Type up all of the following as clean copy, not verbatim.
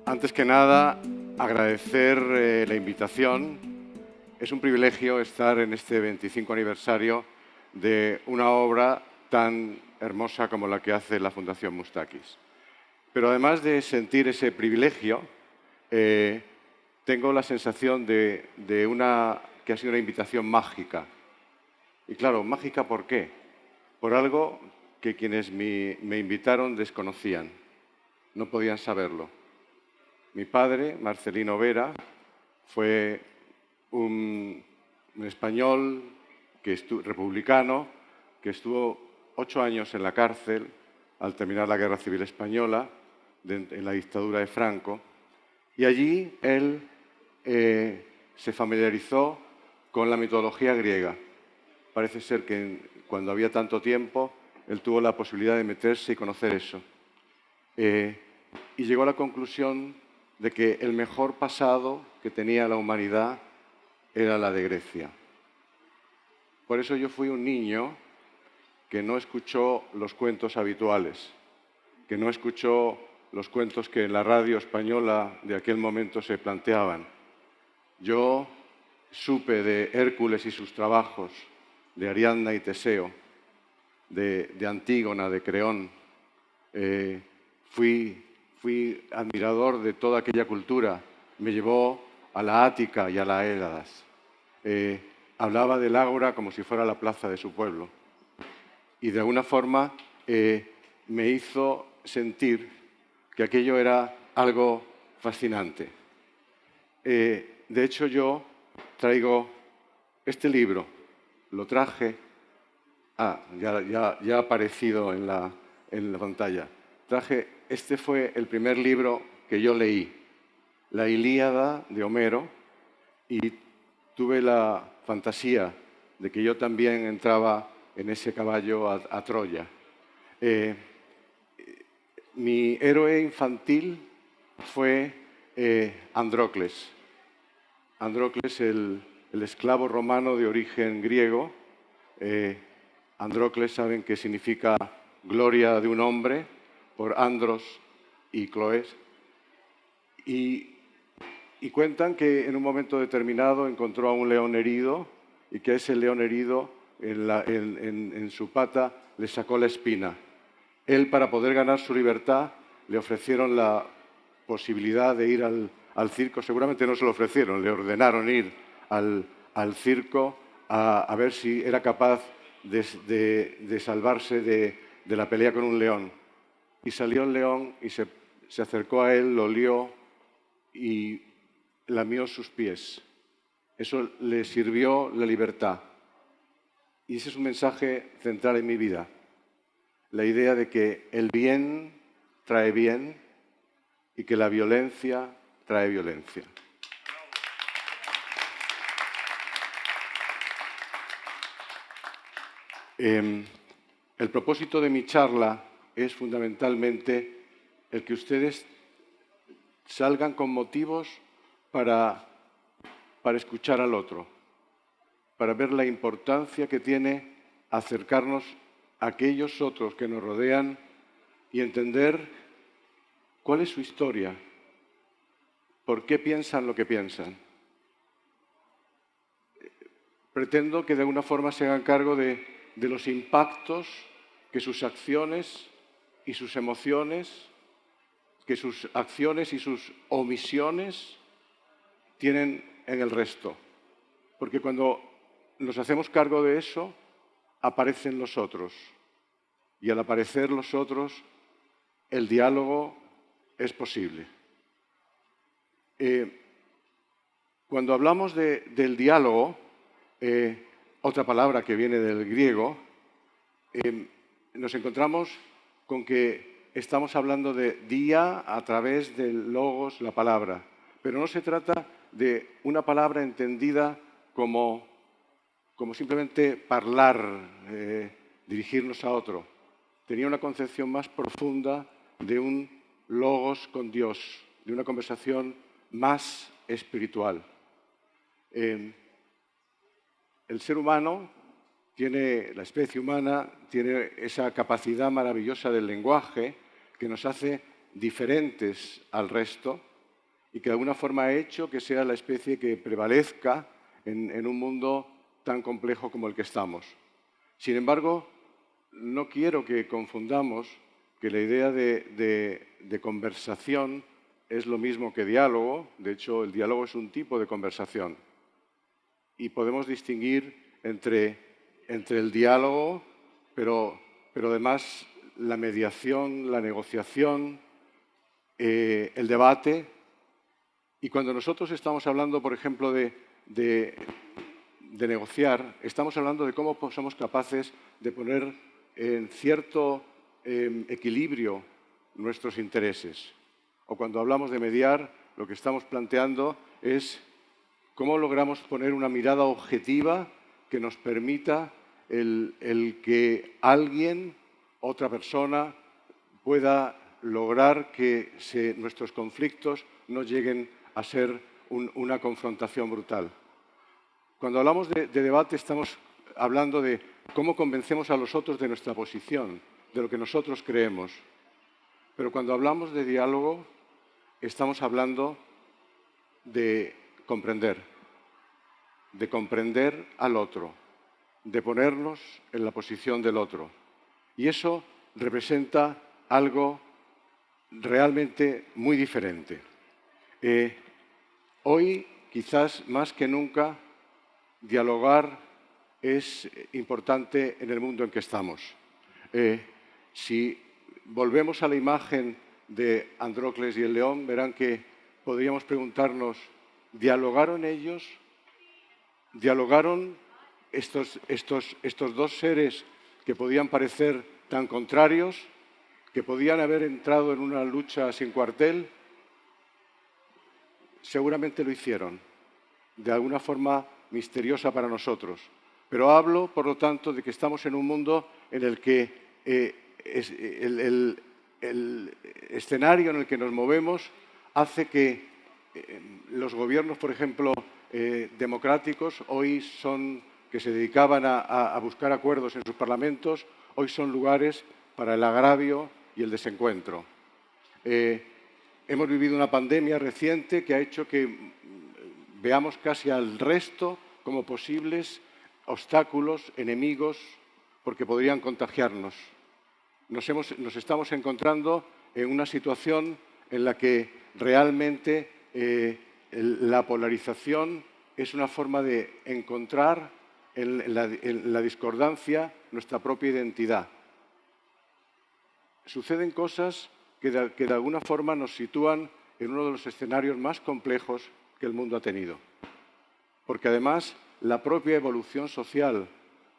Antes que nada, agradecer la invitación. Es un privilegio estar en este 25 aniversario de una obra tan hermosa como la que hace la Fundación Mustakis. Pero además de sentir ese privilegio, tengo la sensación que ha sido una invitación mágica. Y claro, mágica ¿por qué? Por algo que quienes me invitaron desconocían, no podían saberlo. Mi padre, Marcelino Vera, fue un español republicano que estuvo 8 años en la cárcel al terminar la Guerra Civil Española, en la dictadura de Franco, y allí él se familiarizó con la mitología griega. Parece ser que cuando había tanto tiempo, él tuvo la posibilidad de meterse y conocer eso. Y llegó a la conclusión de que el mejor pasado que tenía la humanidad era la de Grecia. Por eso yo fui un niño que no escuchó los cuentos habituales, que no escuchó los cuentos que en la radio española de aquel momento se planteaban. Yo supe de Hércules y sus trabajos, de Ariadna y Teseo, de Antígona, de Creón. Fui admirador de toda aquella cultura. Me llevó a la Ática y a la Héladas. Hablaba del Ágora como si fuera la plaza de su pueblo. Y de alguna forma me hizo sentir que aquello era algo fascinante. De hecho, yo traigo este libro. Lo traje. Ya ha aparecido en la pantalla. Este fue el primer libro que yo leí, la Ilíada de Homero, y tuve la fantasía de que yo también entraba en ese caballo a Troya. Mi héroe infantil fue Andrócles. Andrócles, el esclavo romano de origen griego. Andrócles, saben que significa gloria de un hombre, por Andros y Cloés. Y cuentan que en un momento determinado encontró a un león herido y que ese león herido en su pata le sacó la espina. Él, para poder ganar su libertad, le ofrecieron la posibilidad de ir al circo. Seguramente no se lo ofrecieron, le ordenaron ir al circo a ver si era capaz de salvarse de la pelea con un león. Y salió el león y se acercó a él, lo olió y lamió sus pies. Eso le sirvió la libertad. Y ese es un mensaje central en mi vida. La idea de que el bien trae bien y que la violencia trae violencia. El propósito de mi charla es fundamentalmente el que ustedes salgan con motivos para escuchar al otro, para ver la importancia que tiene acercarnos a aquellos otros que nos rodean y entender cuál es su historia, por qué piensan lo que piensan. Pretendo que de alguna forma se hagan cargo de los impactos que sus acciones y sus emociones, que sus acciones y sus omisiones tienen en el resto. Porque cuando nos hacemos cargo de eso, aparecen los otros. Y al aparecer los otros, el diálogo es posible. Cuando hablamos del diálogo, otra palabra que viene del griego, nos encontramos con que estamos hablando de día a través del logos, la palabra. Pero no se trata de una palabra entendida como simplemente hablar, dirigirnos a otro. Tenía una concepción más profunda de un logos con Dios, de una conversación más espiritual. El ser humano la especie humana tiene esa capacidad maravillosa del lenguaje que nos hace diferentes al resto y que de alguna forma ha hecho que sea la especie que prevalezca en un mundo tan complejo como el que estamos. Sin embargo, no quiero que confundamos que la idea de conversación es lo mismo que diálogo. De hecho, el diálogo es un tipo de conversación. Y podemos distinguir entre el diálogo, pero además la mediación, la negociación, el debate. Y cuando nosotros estamos hablando, por ejemplo, de negociar, estamos hablando de cómo somos capaces de poner en cierto equilibrio nuestros intereses. O cuando hablamos de mediar, lo que estamos planteando es cómo logramos poner una mirada objetiva que nos permita el que alguien, otra persona, pueda lograr que nuestros conflictos no lleguen a ser una confrontación brutal. Cuando hablamos de debate estamos hablando de cómo convencemos a los otros de nuestra posición, de lo que nosotros creemos. Pero cuando hablamos de diálogo estamos hablando de comprender al otro, de ponernos en la posición del otro. Y eso representa algo realmente muy diferente. Hoy, quizás más que nunca, dialogar es importante en el mundo en que estamos. Si volvemos a la imagen de Andrócles y el león, verán que podríamos preguntarnos, ¿dialogaron ellos? ¿Dialogaron estos dos seres que podían parecer tan contrarios, que podían haber entrado en una lucha sin cuartel? Seguramente lo hicieron, de alguna forma misteriosa para nosotros. Pero hablo, por lo tanto, de que estamos en un mundo en el que el escenario en el que nos movemos hace que los gobiernos, por ejemplo, democráticos, que se dedicaban a buscar acuerdos en sus parlamentos, hoy son lugares para el agravio y el desencuentro. Hemos vivido una pandemia reciente que ha hecho que veamos casi al resto como posibles obstáculos, enemigos, porque podrían contagiarnos. Nos estamos encontrando en una situación en la que realmente la polarización es una forma de encontrar en la discordancia nuestra propia identidad. Suceden cosas que de alguna forma nos sitúan en uno de los escenarios más complejos que el mundo ha tenido. Porque además la propia evolución social,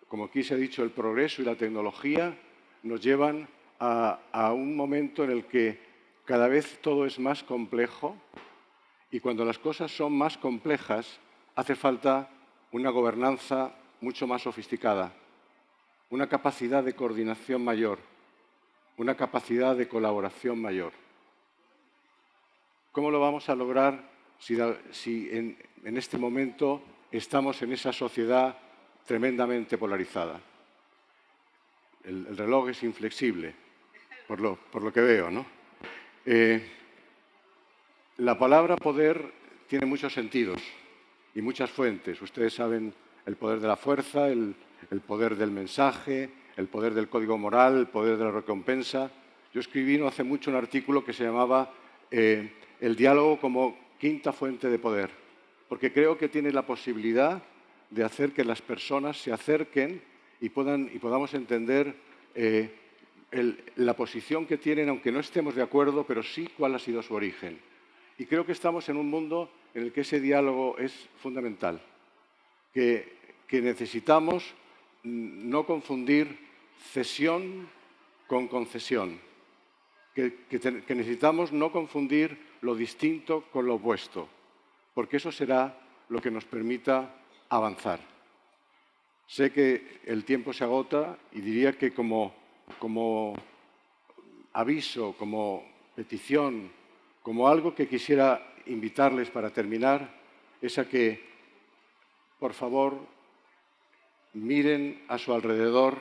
como aquí se ha dicho, el progreso y la tecnología, nos llevan a un momento en el que cada vez todo es más complejo y cuando las cosas son más complejas hace falta una gobernanza mucho más sofisticada, una capacidad de coordinación mayor, una capacidad de colaboración mayor. ¿Cómo lo vamos a lograr si en este momento estamos en esa sociedad tremendamente polarizada? El reloj es inflexible, por lo que veo, ¿no? La palabra poder tiene muchos sentidos y muchas fuentes. Ustedes saben el poder de la fuerza, el poder del mensaje, el poder del código moral, el poder de la recompensa. Yo escribí no hace mucho un artículo que se llamaba el diálogo como quinta fuente de poder, porque creo que tiene la posibilidad de hacer que las personas se acerquen y podamos entender la posición que tienen, aunque no estemos de acuerdo, pero sí cuál ha sido su origen. Y creo que estamos en un mundo en el que ese diálogo es fundamental, que necesitamos no confundir cesión con concesión, que necesitamos no confundir lo distinto con lo opuesto, porque eso será lo que nos permita avanzar. Sé que el tiempo se agota y diría que como aviso, como petición, como algo que quisiera invitarles para terminar, es a que, por favor, miren a su alrededor,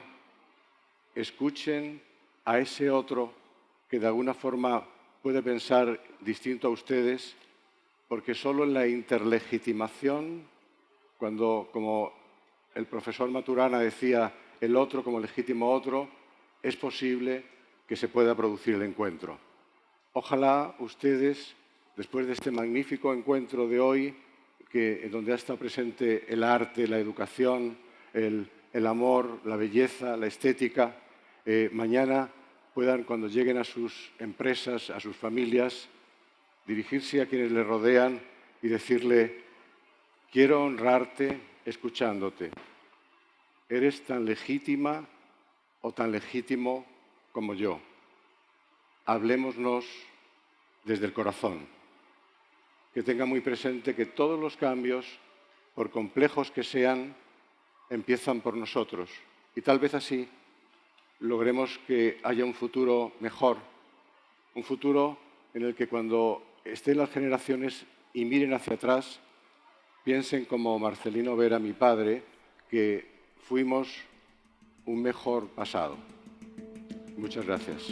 escuchen a ese otro que de alguna forma puede pensar distinto a ustedes porque solo en la interlegitimación, cuando, como el profesor Maturana decía, el otro como legítimo otro, es posible que se pueda producir el encuentro. Ojalá ustedes, después de este magnífico encuentro de hoy, donde ha estado presente el arte, la educación, el amor, la belleza, la estética, mañana puedan, cuando lleguen a sus empresas, a sus familias, dirigirse a quienes les rodean y decirle: quiero honrarte escuchándote. Eres tan legítima o tan legítimo como yo. Hablémonos desde el corazón. Que tenga muy presente que todos los cambios, por complejos que sean, empiezan por nosotros. Y tal vez así logremos que haya un futuro mejor, un futuro en el que cuando estén las generaciones y miren hacia atrás, piensen como Marcelino Vera, mi padre, que fuimos un mejor pasado. Muchas gracias.